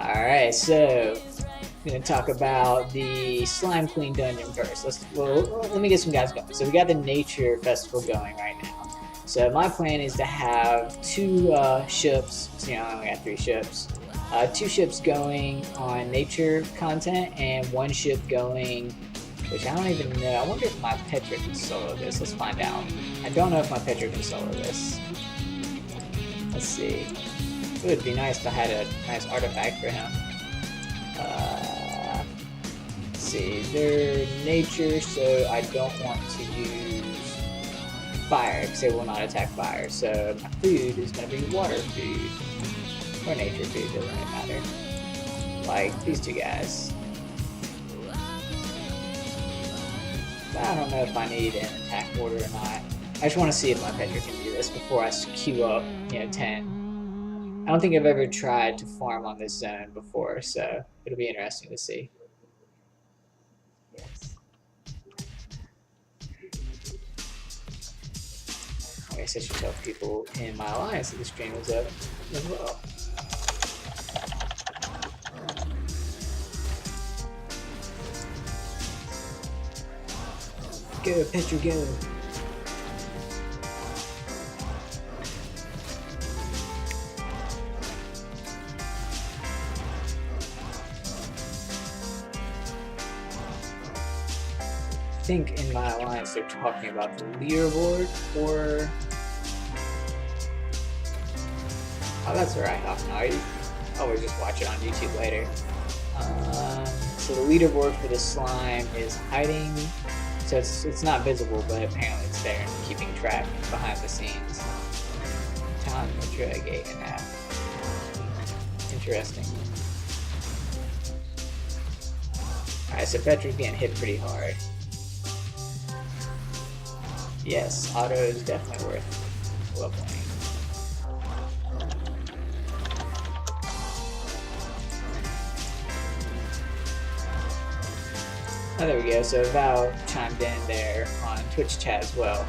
Alright, so I'm going to talk about the Slime Queen dungeon first. Let me get some guys going. So we got the Nature Festival going right now. So my plan is to have two ships. So, I only got 3 ships. 2 ships going on nature content and 1 ship going, which I don't even know. I wonder if my Petra can solo this. Let's find out. I don't know if my Petra can solo this. Let's see. It would be nice if I had a nice artifact for him. Let's see, they're nature, so I don't want to use fire because they will not attack fire. So my food is going to be water food or nature food, doesn't really matter. Like these 2 guys. But I don't know if I need an attack order or not. I just want to see if my Petra can do this before I queue up, 10. I don't think I've ever tried to farm on this zone before, so it'll be interesting to see. I guess I should tell people in my alliance that the stream is up as well. Go, Petra, go. I think in my alliance they're talking about the leaderboard for... Oh, that's alright, I always just watch it on YouTube later. So the leaderboard for the slime is hiding, so it's not visible, but apparently it's there and keeping track behind the scenes. Time to drag 8.5. Interesting. Alright, so Petra's getting hit pretty hard. Yes, auto is definitely worth leveling. Oh, there we go. So Val chimed in there on Twitch chat as well.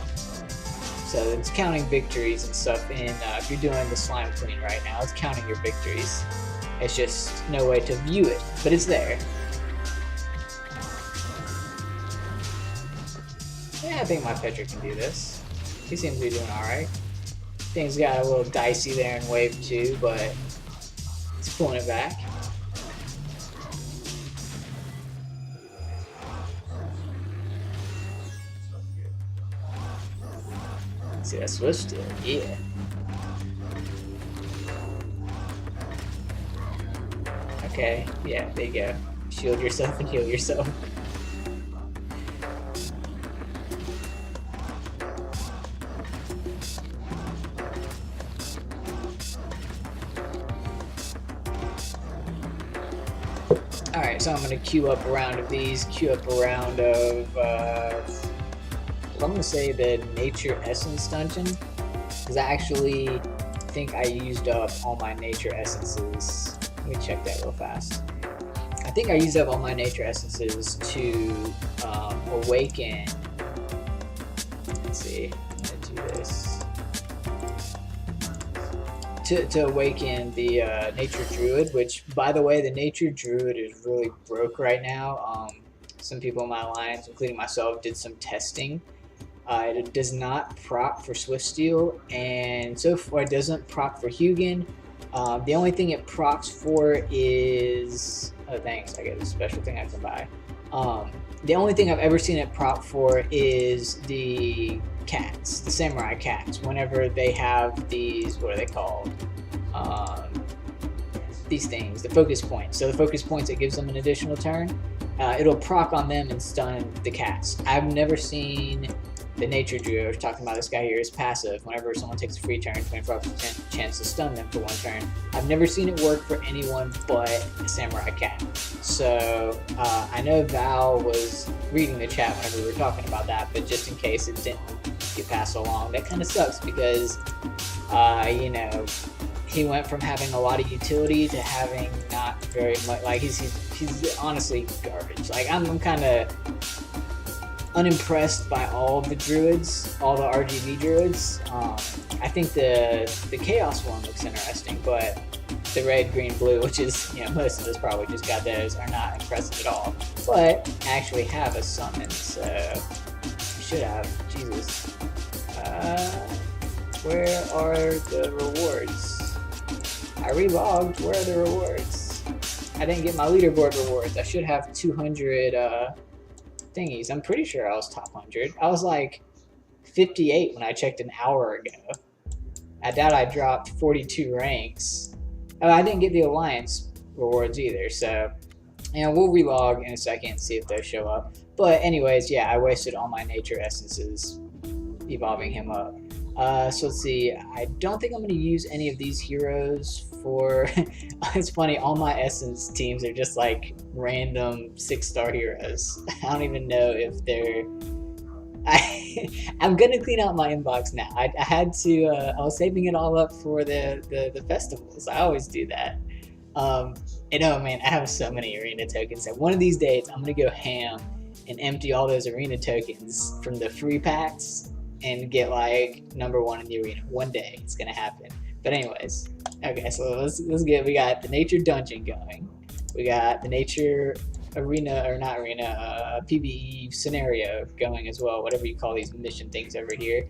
So it's counting victories and stuff in, if you're doing the Slime Queen right now, it's counting your victories. It's just no way to view it, but it's there. Yeah, I think my Petra can do this. He seems to be doing alright. Things got a little dicey there in wave 2, but he's pulling it back. See that switch still? Yeah. Okay, yeah, there you go. Shield yourself and heal yourself. Alright, so I'm going to queue up a round of these, queue up a round of, I'm going to say the Nature Essence dungeon, because I actually think I used up all my Nature Essences. Let me check that real fast. I think I used up all my Nature Essences to awaken, let's see, I'm going to do this. To awaken the Nature Druid, which, by the way, the Nature Druid is really broke right now. Some people in my alliance, including myself, did some testing. It does not proc for Swiftsteel, and so far it doesn't proc for Hugin. The only thing it procs for is... Oh, thanks, I get a special thing I can buy. The only thing I've ever seen it proc for is the cats, the samurai cats, whenever they have these, what are they called? These things, the focus points. So the focus points, it gives them an additional turn. It'll proc on them and stun the cats. I've never seen the Nature Druid, I was talking about this guy here, is passive. Whenever someone takes a free turn, 24% chance to stun them for 1 turn. I've never seen it work for anyone but a samurai cat. So I know Val was reading the chat whenever we were talking about that, but just in case it didn't get passed along, that kind of sucks because, you know, he went from having a lot of utility to having not very much. Like he's honestly garbage. Like I'm kind of unimpressed by all the druids, all the RGB druids. I think the chaos one looks interesting, but the red, green, blue, which is, you know, most of us probably just got those, are not impressive at all. But I actually have a summon, so I should have. Jesus. Where are the rewards? I relogged. Where are the rewards? I didn't get my leaderboard rewards. I should have 200 thingies. I'm pretty sure I was top 100. I was like 58 when I checked an hour ago. I doubt I dropped 42 ranks. Oh, I didn't get the Alliance rewards either, so you know, we'll relog in a second and see if those show up. But anyways, yeah, I wasted all my nature essences evolving him up. So let's see, I don't think I'm going to use any of these heroes for... It's funny, all my essence teams are just like random 6-star heroes. I don't even know if they're... I'm gonna clean out my inbox now. I had to. I was saving it all up for the festivals. I always do that. And oh man, I have so many arena tokens that one of these days I'm gonna go ham and empty all those arena tokens from the free packs and get like #1 in the arena. One day it's gonna happen. But anyways, okay. So let's get. We got the nature dungeon going. We got the nature arena, or not arena, PvE scenario going as well, whatever you call these mission things over here.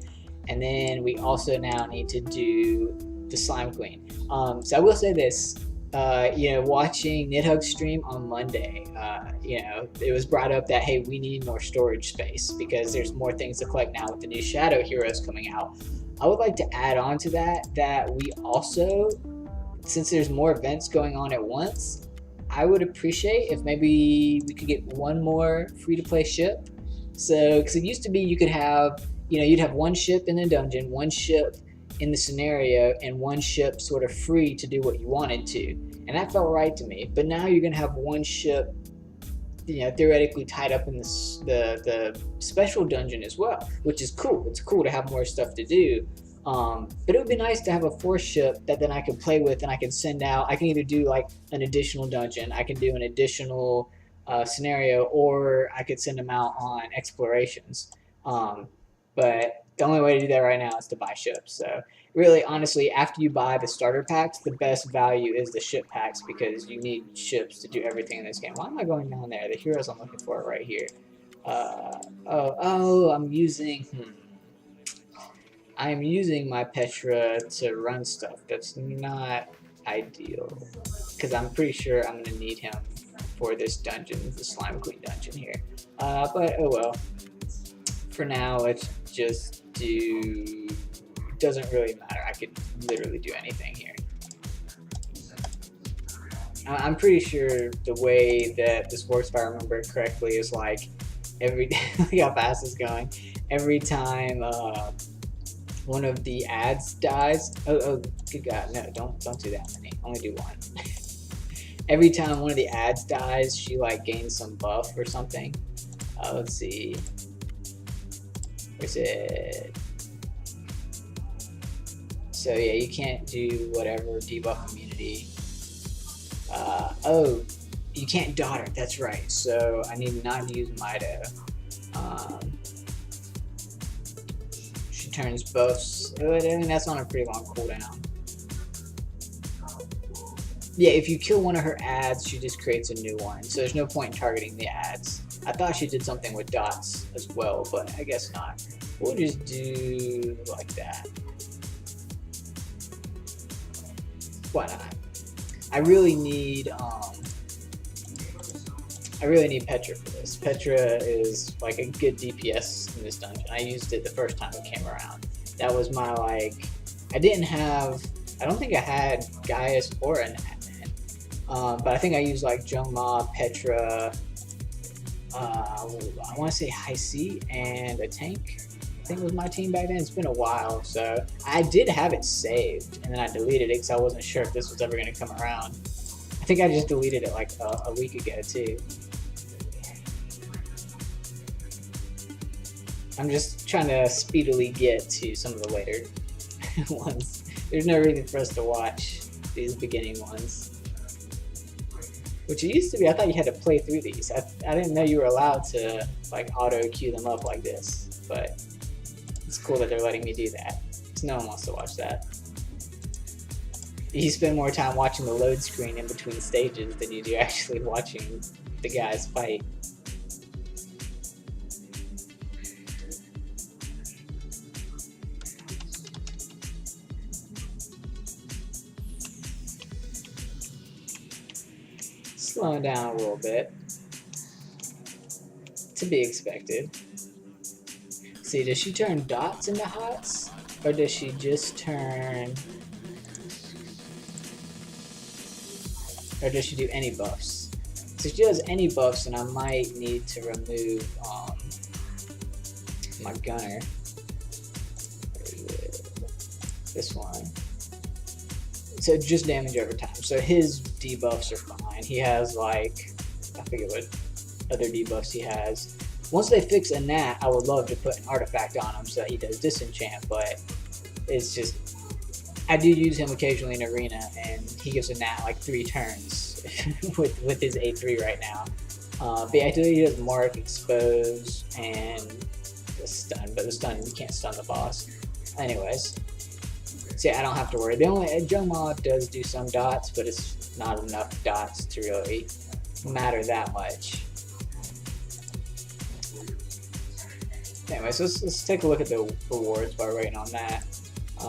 And then we also now need to do the Slime Queen. So I will say this, you know, watching Nidhug's stream on Monday, you know, it was brought up that, hey, we need more storage space because there's more things to collect now with the new Shadow heroes coming out. I would like to add on to that we also, since there's more events going on at once, I would appreciate if maybe we could get one more free-to-play ship. So, because it used to be you could have, you know, you'd have one ship in the dungeon, one ship in the scenario, and one ship sort of free to do what you wanted to. And that felt right to me. But now you're going to have one ship, you know, theoretically tied up in the special dungeon as well, which is cool. It's cool to have more stuff to do. But it would be nice to have a 4th ship that then I could play with and I can send out. I can either do like an additional dungeon, I can do an additional scenario, or I could send them out on explorations. But the only way to do that right now is to buy ships. So really, honestly, after you buy the starter packs, the best value is the ship packs because you need ships to do everything in this game. Why am I going down there? The heroes I'm looking for are right here. I'm using... I'm using my Petra to run stuff. That's not ideal, because I'm pretty sure I'm going to need him for this dungeon, the Slime Queen dungeon here. But oh well. For now, let's just do... Doesn't really matter. I could literally do anything here. I'm pretty sure the way that this works, if I remember correctly, is like every... Look how fast it's going. Every time... one of the ads dies. Oh, good God, no, don't do that many. Only do one. Every time one of the ads dies, she like gains some buff or something. Let's see. Where's it? So yeah, you can't do whatever debuff immunity. Oh, you can't daughter. That's right. So I need not to use Mido. Turns both. I mean, that's on a pretty long cooldown. Yeah, if you kill one of her ads, she just creates a new one. So there's no point in targeting the ads. I thought she did something with dots as well, but I guess not. We'll just do like that. Why not? I really need Petra for this. Petra is like a good DPS in this dungeon. I used it the first time it came around. That was my like... I don't think I had Gaius or an admin. But I think I used like Jungma, Petra, I want to say High C, and a tank. I think it was my team back then. It's been a while, so I did have it saved, and then I deleted it because I wasn't sure if this was ever going to come around. I think I just deleted it like a week ago too. I'm just trying to speedily get to some of the later ones. There's no reason for us to watch these beginning ones. Which it used to be, I thought you had to play through these. I didn't know you were allowed to like auto queue them up like this, but it's cool that they're letting me do that. Because no one wants to watch that. You spend more time watching the load screen in between stages than you do actually watching the guys fight. Slowing down a little bit. To be expected. See, does she turn dots into hots? Or does she just turn... Or does she do any buffs? So if she does any buffs, then I might need to remove my gunner. This one. So just damage over time. So his debuffs are fine. He has like, I forget what other debuffs he has. Once they fix a gnat, I would love to put an artifact on him so that he does disenchant, but it's just, I do use him occasionally in arena, and he gives a gnat like 3 turns with his A3 right now. But yeah, I do he does mark, expose, and the stun, but the stun, you can't stun the boss. Anyways, so yeah, I don't have to worry. The only Jomod does do some dots, but it's not enough dots to really matter that much. Anyways, let's take a look at the rewards while we're waiting on that.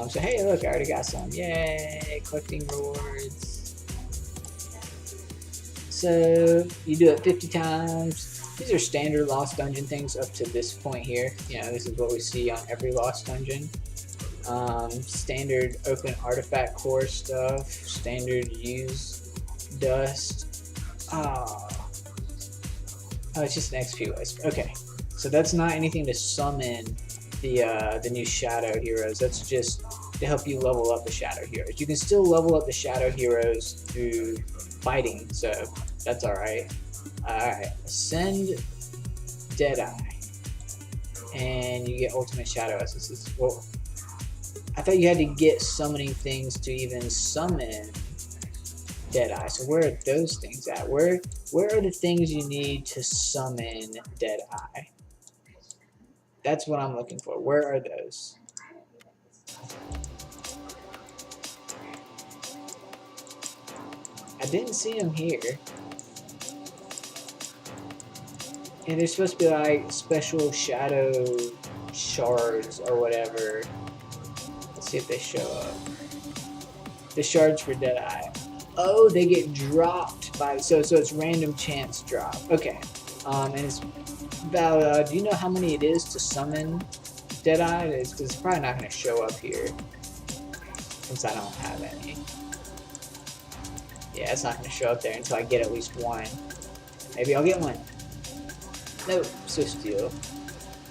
So hey, look, I already got some. Yay, collecting rewards. So you do it 50 times. These are standard Lost Dungeon things up to this point here. You know, this is what we see on every Lost Dungeon. Standard open artifact core stuff. Standard use dust. Oh, it's just an XP list. Okay. So that's not anything to summon the new shadow heroes. That's just to help you level up the shadow heroes. You can still level up the shadow heroes through fighting, so that's alright. Alright, ascend Deadeye. And you get ultimate shadow essences. Well, I thought you had to get summoning things to even summon Deadeye. So where are those things at? Where are the things you need to summon Deadeye? That's what I'm looking for. Where are those? I didn't see them here. And there's supposed to be like special shadow shards or whatever. Let's see if they show up. The shards for Deadeye. Oh, they get dropped by, so it's random chance drop. Okay. And it's valid. Do you know how many it is to summon Deadeye? It's probably not going to show up here since I don't have any. Yeah, it's not going to show up there until I get at least one. Maybe I'll get one. Nope, so steal.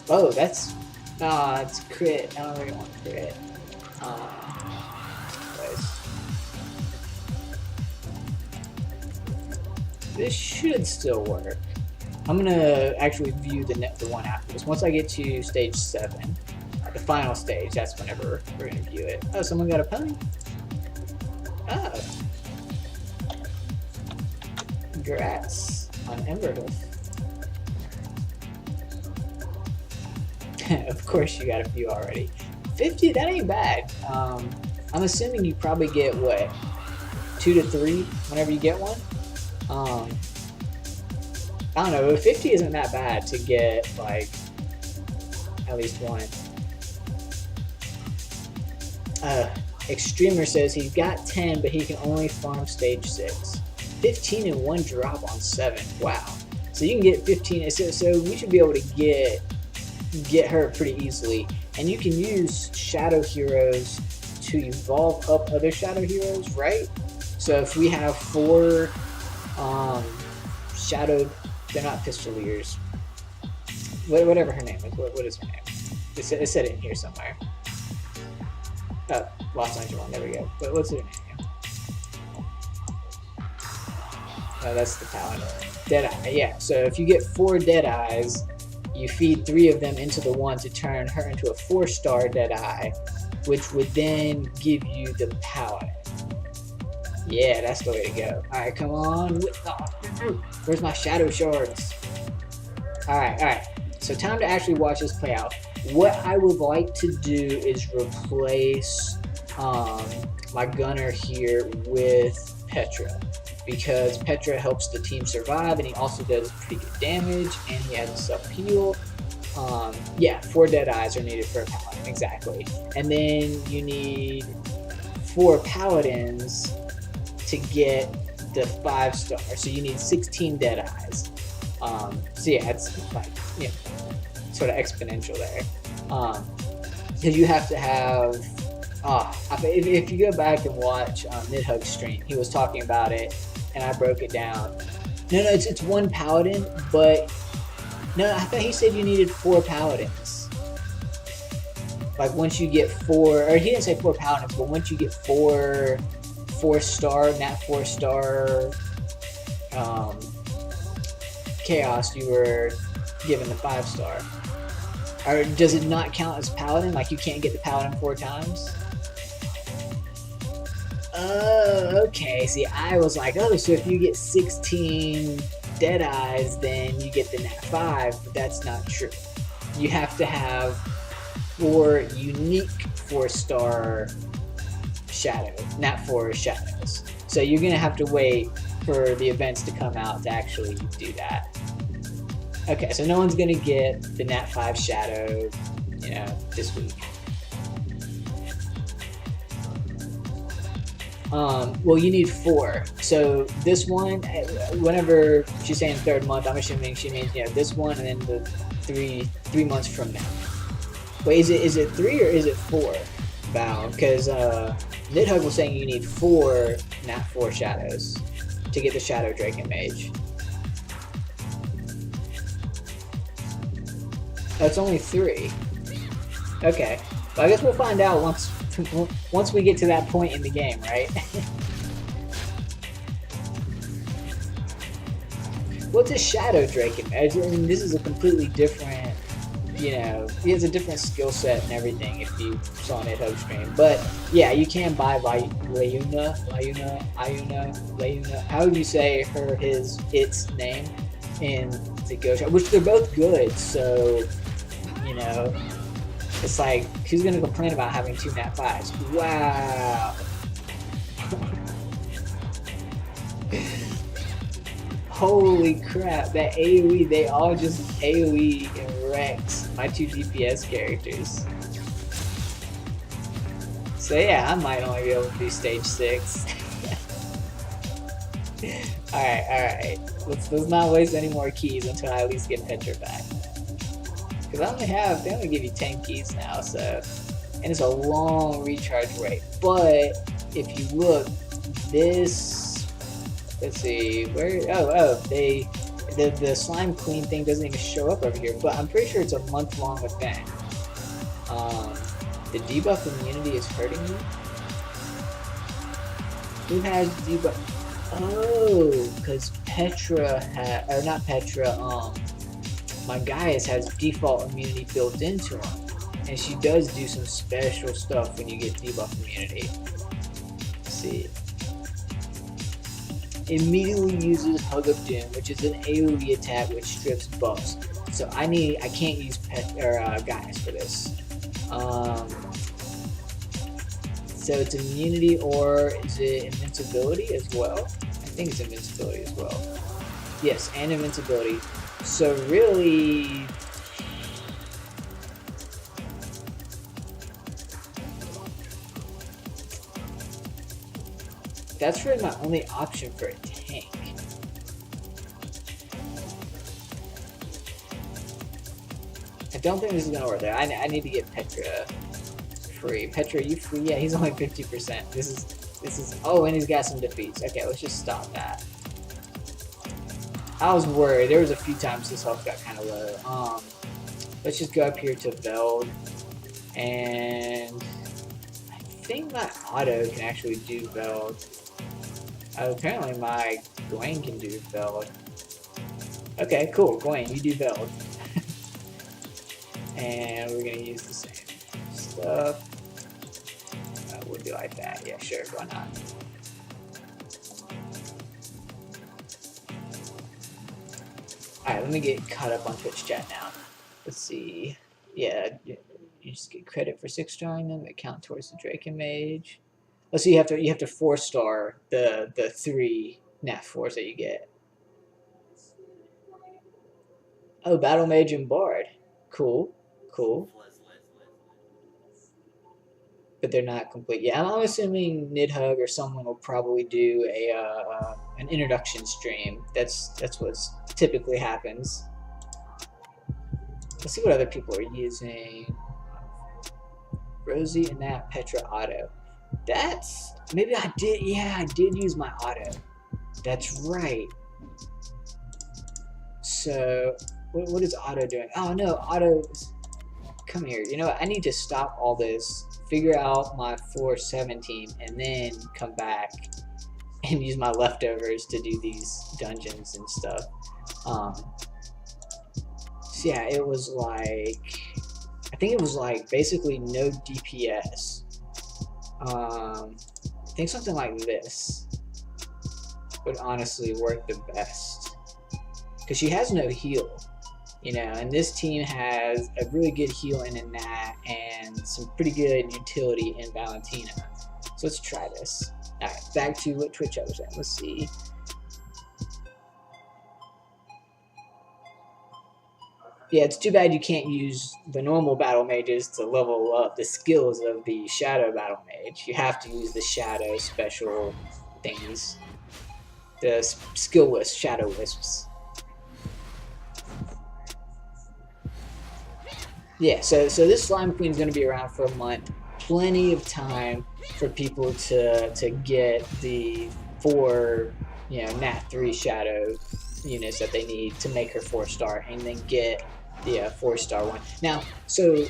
Oh, that's, it's crit. I don't really want crit. This should still work. I'm gonna actually view the one after this. Once I get to stage 7, the final stage, that's whenever we're gonna view it. Oh, someone got a pony? Oh. Congrats on Emberhoof. Of course you got a few already. 50, that ain't bad. I'm assuming you probably get, what, 2 to 3 whenever you get one? I don't know, 50 isn't that bad to get, like, at least one. Extremer says he's got 10, but he can only farm stage 6. 15 in one drop on 7. Wow. So you can get 15, so we should be able to get her pretty easily. And you can use shadow heroes to evolve up other shadow heroes, right? So if we have 4 shadowed, they're not pistoliers, whatever her name is. What is her name? It said it in here somewhere. Oh, Lost Dungeon one, there we go. But what's her name? Oh, that's the paladin. Deadeye, yeah. So if you get 4 Deadeyes, you feed 3 of them into the one to turn her into a 4-star Deadeye, which would then give you the paladin. Yeah, that's the way to go. Alright, come on. Where's my shadow shards? Alright. So time to actually watch this play out. What I would like to do is replace my gunner here with Petra, because Petra helps the team survive, and he also does pretty good damage, and he has a self-heal. Yeah, 4 dead eyes are needed for a paladin, exactly. And then you need 4 paladins to get the 5-star, so you need 16 dead eyes. So yeah, it's like, you know, sort of exponential there. Because you have to have, if you go back and watch Nidhug's stream, he was talking about it, and I broke it down. No, it's 1 paladin, but no, I thought he said you needed 4 paladins. Like once you get 4, or he didn't say 4 paladins, but once you get 4-star, nat 4-star chaos, you were given the 5-star. Or does it not count as paladin? Like you can't get the paladin 4 times? Oh, okay. See, I was like, oh, so if you get 16 dead eyes, then you get the nat 5, but that's not true. You have to have 4 unique 4-star nat 4 shadows. So you're gonna have to wait for the events to come out to actually do that. Okay, so no one's gonna get the nat 5 shadow, you know, this week. Well, you need 4. So this one, whenever she's saying 3rd month, I'm assuming she means, you know, this one and then the 3 months from now. Wait, is it 3 or is it 4, Val? Because Nidhugg was saying you need 4 nat 4 shadows to get the Shadow Draken Mage. Oh, it's only 3. Okay, well, I guess we'll find out once we get to that point in the game, right? What's a Shadow Draken Mage? I mean, this is a completely different, you know, he has a different skill set and everything if you saw Nidhugg stream. But yeah, you can buy Layuna, how would you say its name in the Go Shop? Which they're both good, so, you know, it's like, who's gonna complain about having 2 nat 5s? Wow. Holy crap, that AoE, they all just AoE and wrecks my 2 DPS characters. So yeah, I might only be able to do stage 6. Alright. Let's not waste any more keys until I at least get Petra back. Because they only give you 10 keys now, so, and it's a long recharge rate. But if you look, this, let's see, the slime clean thing doesn't even show up over here, but I'm pretty sure it's a month-long event. The debuff immunity is hurting you? Who has debuff? Oh, because Petra or not Petra, my Gaius has default immunity built into him, and she does do some special stuff when you get debuff immunity. Let's see. Immediately uses Hug of Doom, which is an AoE attack which strips buffs. So I can't use Gaius for this. So it's immunity, or is it invincibility as well? I think it's invincibility as well. Yes, and invincibility. So really, that's really my only option for a tank. I don't think this is gonna work there. I need to get Petra free. Petra, you free? Yeah, he's only 50%. This is. Oh, and he's got some defeats. Okay, let's just stop that. I was worried. There was a few times his health got kind of low. Let's just go up here to Veld, and I think my auto can actually do Veld. Apparently my Gwen can do Veld. Okay, cool. Gwen, you do Veld. And we're gonna use the same stuff. We'll do like that. Yeah, sure. Why not? Alright, let me get caught up on Twitch chat now. Let's see. Yeah, You just get credit for 6-starring them. They count towards the Draken Mage. Oh, so you have to 4-star the 3 Nat 4s that you get. Oh, Battle Mage and Bard. Cool. But they're not complete. Yeah, I'm assuming Nidhugg or someone will probably do an introduction stream. That's what typically happens. Let's see what other people are using. Rosie and that Petra auto. That's maybe I did. Yeah, I did use my auto. That's right. So what is auto doing? Oh no, auto. Come here. You know what? I need to stop all this. Figure out my 4-7 team, and then come back and use my leftovers to do these dungeons and stuff. So yeah, it was like, I think it was like basically no DPS. I think something like this would honestly work the best, because she has no heal. You know, and this team has a really good heal in a Nat and some pretty good utility in Valentina. So let's try this. Alright, back to what Twitch I was at. Let's see. Yeah, it's too bad you can't use the normal battle mages to level up the skills of the shadow battle mage. You have to use the shadow special thingies. The skill wisp, shadow wisps. Yeah, so this Slime Queen is going to be around for a month. Plenty of time for people to get the 4, Nat 3 shadow units that they need to make her 4-star, and then get the 4-star one. Now, so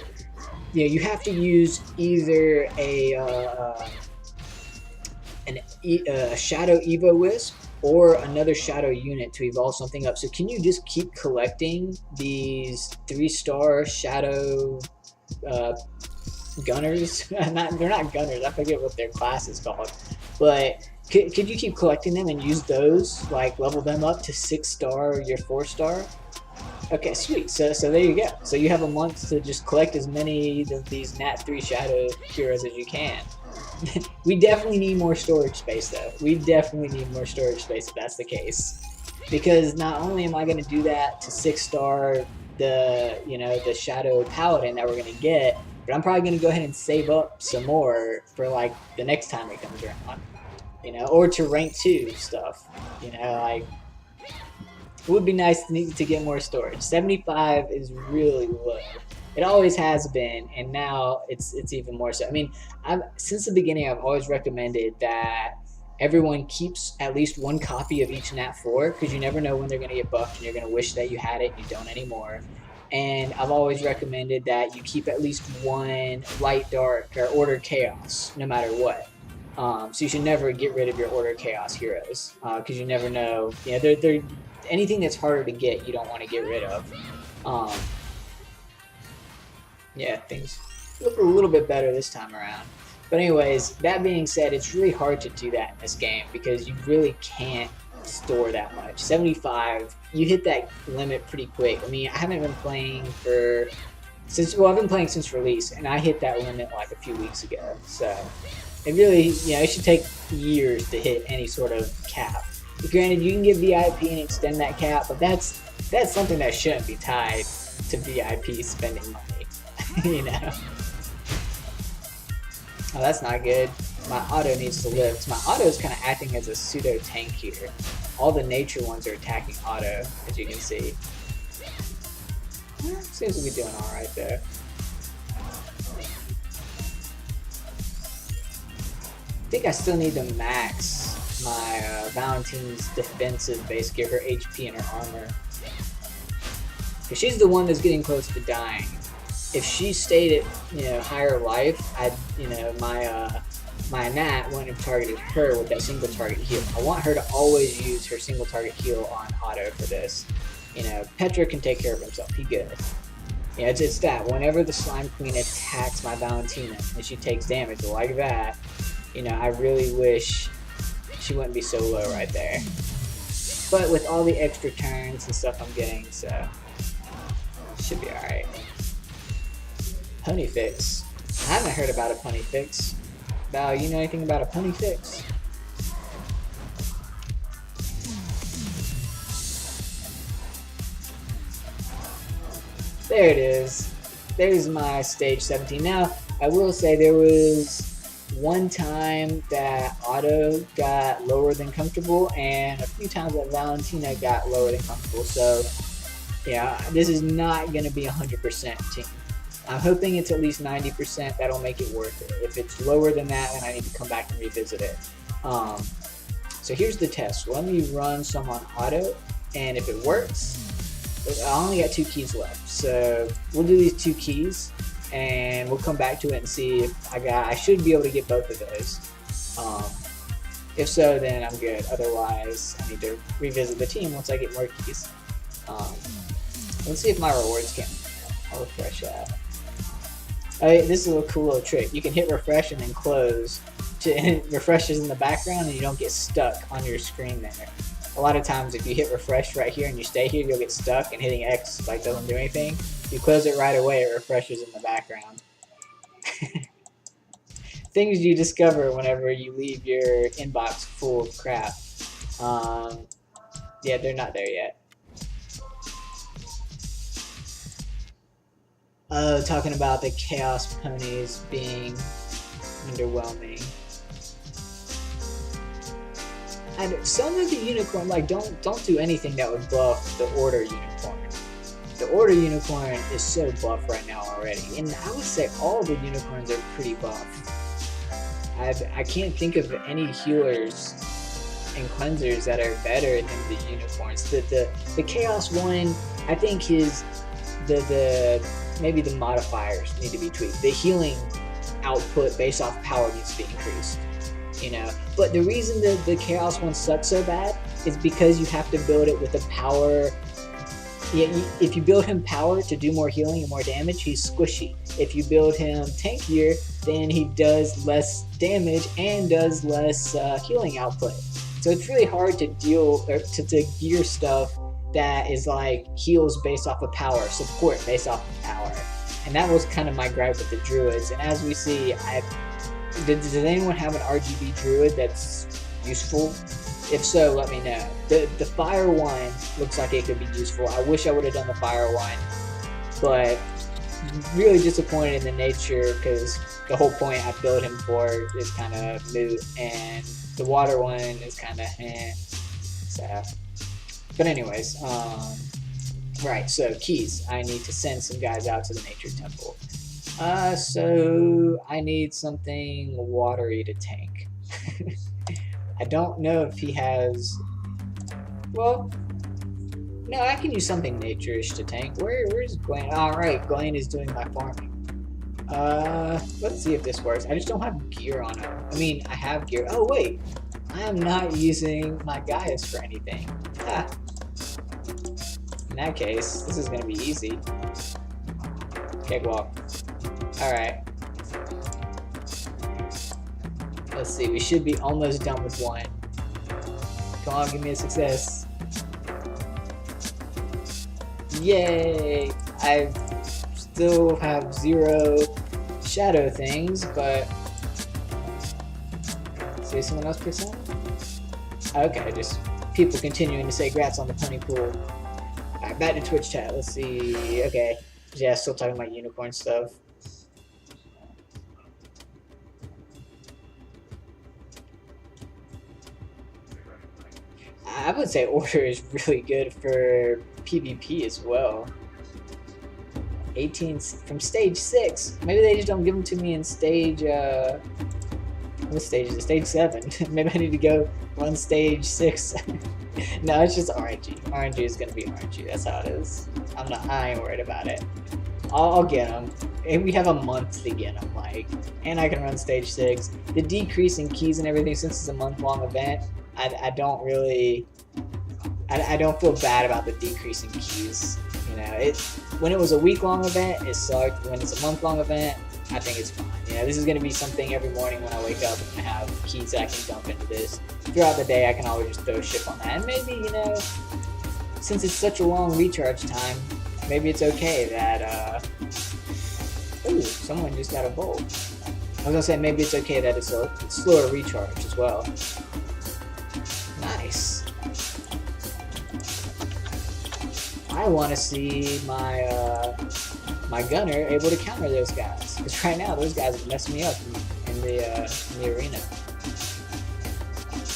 you have to use either a shadow Evo Wisp or another shadow unit to evolve something up. So can you just keep collecting these 3-star shadow gunners? They're not gunners, I forget what their class is called. But could you keep collecting them and use those, like level them up to 6-star your 4-star? Okay, sweet. So there you go. So you have a month to just collect as many of these Nat 3 shadow heroes as you can. We definitely need more storage space, though. We definitely need more storage space if that's the case. Because not only am I going to do that to 6-star the Shadow Paladin that we're going to get, but I'm probably going to go ahead and save up some more for, like, the next time it comes around. Or to rank 2 stuff. Like, it would be nice to get more storage. 75 is really low. It always has been, and now it's even more so. I mean, since the beginning, I've always recommended that everyone keeps at least 1 copy of each Nat 4, because you never know when they're going to get buffed, and you're going to wish that you had it, and you don't anymore. And I've always recommended that you keep at least 1 Light Dark or Order Chaos, no matter what. So you should never get rid of your Order Chaos heroes, because you never know. They're anything that's harder to get, you don't want to get rid of. Yeah, things look a little bit better this time around. But anyways, that being said, it's really hard to do that in this game because you really can't store that much. 75, you hit that limit pretty quick. I mean, I haven't been playing I've been playing since release, and I hit that limit like a few weeks ago. So it really, it should take years to hit any sort of cap. Granted, you can get VIP and extend that cap, but that's something that shouldn't be tied to VIP spending money. Oh, that's not good. My auto needs to live. My auto is kind of acting as a pseudo tank here. All the nature ones are attacking auto, as you can see. Seems to be doing alright there. I think I still need to max my Valentine's defensive base, give her HP and her armor. Because she's the one that's getting close to dying. If she stayed at higher life, my Nat wouldn't have targeted her with that single target heal. I want her to always use her single target heal on auto for this. Petra can take care of himself. He good. It's that whenever the Slime Queen attacks my Valentina and she takes damage like that, I really wish she wouldn't be so low right there. But with all the extra turns and stuff I'm getting, so should be alright. Pony fix. I haven't heard about a pony fix. Val, you know anything about a pony fix? There it is. There's my stage 17. Now, I will say there was one time that Otto got lower than comfortable, and a few times that Valentina got lower than comfortable. So, yeah, this is not going to be 100% team. I'm hoping it's at least 90%. That'll make it worth it. If it's lower than that, then I need to come back and revisit it. So here's the test. Let me run some on Otto, and if it works, I only got 2 keys left. So we'll do these 2 keys, and we'll come back to it and see if I should be able to get both of those. If so, then I'm good. Otherwise, I need to revisit the team once I get more keys. Let's see if my rewards can. I'll refresh that. This is a cool little trick. You can hit refresh and then close. It refreshes in the background and you don't get stuck on your screen there. A lot of times if you hit refresh right here and you stay here, you'll get stuck, and hitting X like doesn't do anything. If you close it right away, it refreshes in the background. Things you discover whenever you leave your inbox full of crap. Yeah, they're not there yet. Oh, talking about the Chaos Ponies being underwhelming. And some of the unicorn, like, don't do anything that would buff the Order unicorn. The Order unicorn is so buff right now already, and I would say all the unicorns are pretty buff. I can't think of any healers and cleansers that are better than the unicorns. The Chaos one, I think maybe the modifiers need to be tweaked. The healing output based off power needs to be increased. You know, but the reason the Chaos one sucks so bad is because you have to build it with the power. Yeah, if you build him power to do more healing and more damage, he's squishy. If you build him tankier, then he does less damage and does less healing output. So it's really hard to to gear stuff that is like heals based off of power, support based off of power. And that was kind of my gripe with the Druids. And as we see, does anyone have an RGB Druid that's useful? If so, let me know. The Fire one looks like it could be useful. I wish I would have done the Fire one, but really disappointed in the nature because the whole point I built him for is kind of moot, and the Water one is kind of sad. But anyways, right, so keys. I need to send some guys out to the Nature Temple. So I need something watery to tank. I don't know if he has... Well, no, I can use something nature-ish to tank. Where's Gwen? Alright, Gwen is doing my farming. Let's see if this works. I just don't have gear on him. I mean, I have gear. Oh, wait. I am not using my Gaius for anything. Ha. In that case, this is going to be easy. Cakewalk. Alright. Let's see, we should be almost done with one. Come on, give me a success. Yay! I still have 0 shadow things, but... See, someone else picks on? Okay, just people continuing to say grats on the pony pool. Alright, back to Twitch chat. Let's see. Okay. Yeah, still talking about unicorn stuff. I would say Order is really good for PvP as well. 18 from stage 6. Maybe they just don't give them to me in stage, what stage is it? Stage 7. Maybe I need to go run stage 6. No, it's just RNG. RNG is gonna be RNG. That's how it is. I ain't worried about it. I'll get them. And we have a month to get them, like, and I can run stage 6. The decrease in keys and everything, since it's a month-long event, I don't really, I don't feel bad about the decrease in keys. You know, when it was a week-long event, it sucked. When it's a month-long event, I think it's fine. You know, this is going to be something every morning when I wake up. I'm going to have keys that I can dump into this. Throughout the day, I can always just throw shit on that. And maybe, you know, since it's such a long recharge time, maybe it's okay that Ooh, someone just got a bolt. I was gonna say maybe it's okay that it's a slower recharge as well. Nice. I want to see my my gunner able to counter those guys, because right now those guys are messing me up in the arena.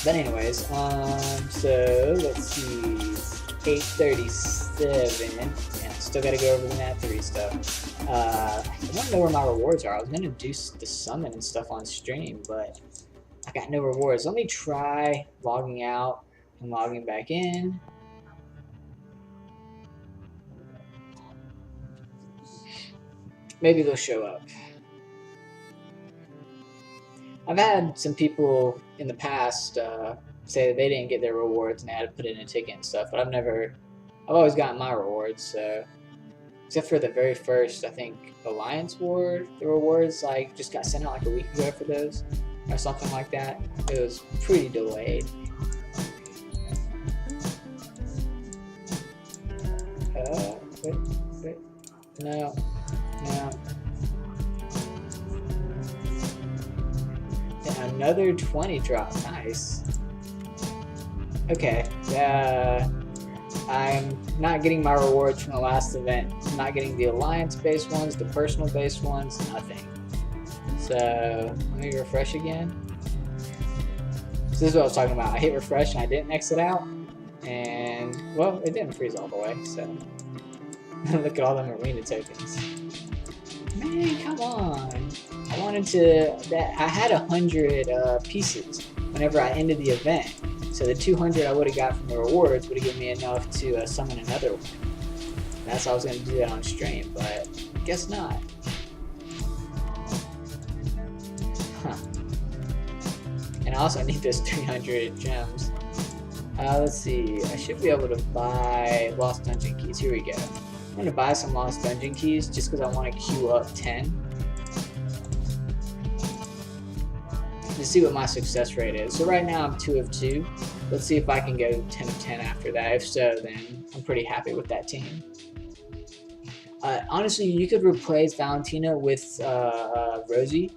But anyways, so let's see, 8:37, and I still gotta go over the Nat 3 stuff. I want to know where my rewards are. I was gonna do the summon and stuff on stream, but I got no rewards. Let me try logging out and logging back in. Maybe they'll show up. I've had some people in the past say that they didn't get their rewards and they had to put in a ticket and stuff, but I've always gotten my rewards, so except for the very first, I think, Alliance War, the rewards like just got sent out like a week ago for those, or something like that. It was pretty delayed. Wait. No. Yeah, another 20 drop, nice. Okay, I'm not getting my rewards from the last event. I'm not getting the alliance-based ones, the personal-based ones, nothing. So, let me refresh again. So this is what I was talking about. I hit refresh and I didn't exit out. And, well, it didn't freeze all the way, so. Look at all them arena tokens. Man, come on. I wanted to, I had 100 pieces whenever I ended the event. So the 200 I would have got from the rewards would have given me enough to summon another one. That's why I was going to do that on stream, but guess not. Huh. And I also need those 300 gems. Let's see. I should be able to buy Lost Dungeon Keys. Here we go. I'm going to buy some Lost Dungeon Keys just because I want to queue up 10. To see what my success rate is. So right now I'm 2 of 2. Let's see if I can go 10 of 10 after that. If so, then I'm pretty happy with that team. Honestly, you could replace Valentina with Rosie.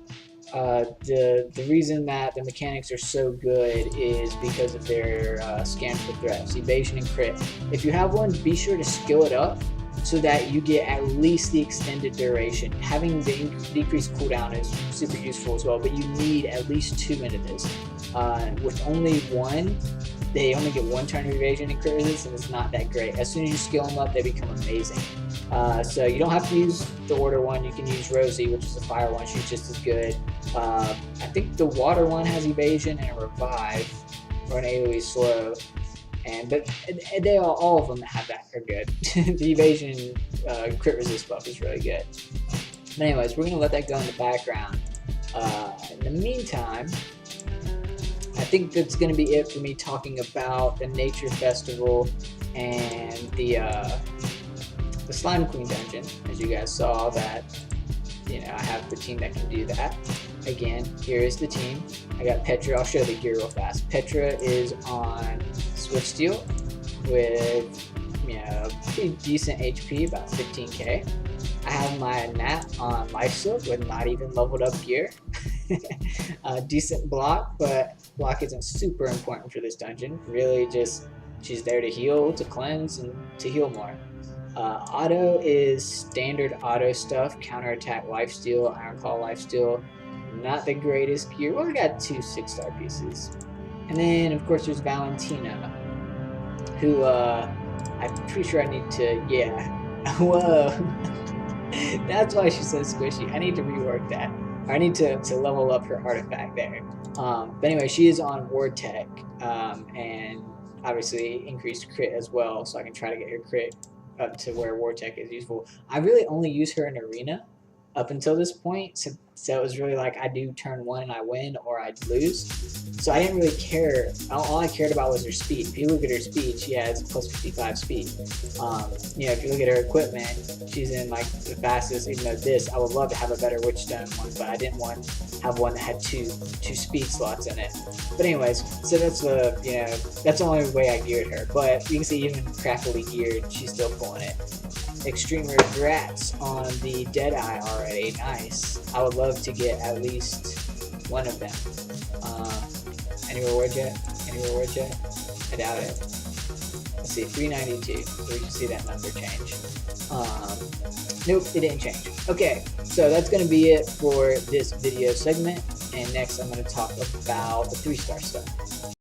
The reason that the mechanics are so good is because of their scan for threats, evasion, and crit. If you have one, be sure to skill it up so that you get at least the extended duration. Having the decreased cooldown is super useful as well, but you need at least 2 minutes. With only one, they only get 1 turn of evasion and crit resist, and it's not that great. As soon as you skill them up, they become amazing. So you don't have to use the order one. You can use Rosie, which is a fire one. She's just as good. I think the water one has evasion and a revive, or an AoE slow. But they all of them that have that are good. The evasion crit resist buff is really good. But anyways, we're gonna let that go in the background. In the meantime, I think that's gonna be it for me talking about the Nature Festival and the Slime Queen dungeon. As you guys saw, that I have the team that can do that. Again, here is the team. I got Petra. I'll show the gear real fast. Petra is on Swift Steel with pretty decent HP, about 15k. I have my Nat on Life Silk with not even leveled up gear. Decent block, but block isn't super important for this dungeon. Really, just she's there to heal, to cleanse, and to heal more. Auto is standard auto stuff. Counterattack Lifesteal, Iron Claw Lifesteal. Not the greatest gear. Well, I got 2 6-star pieces. And then, of course, there's Valentina, who I'm pretty sure I need to, whoa. That's why she's so squishy. I need to rework that. I need to level up her artifact there. But anyway, she is on Ward Tech, and obviously increased crit as well, so I can try to get her crit up to where Ward Tech is useful. I really only use her in Arena up until this point, so So it was really like I do turn 1 and I win, or I'd lose. So I didn't really care. All I cared about was her speed. If you look at her speed, she has plus 55 speed. If you look at her equipment, she's in like the fastest. Even though I would love to have a better Witchstone one, but I didn't want to have one that had two speed slots in it. But anyways, so that's that's the only way I geared her. But you can see even crappily geared, she's still pulling it. Extreme regrets on the Deadeye already. Nice. I would love to get at least one of them. Any rewards yet? I doubt it. Let's see, 392. So we can see that number change. Nope, it didn't change. Okay, so that's going to be it for this video segment. And next I'm going to talk about the 3-star stuff.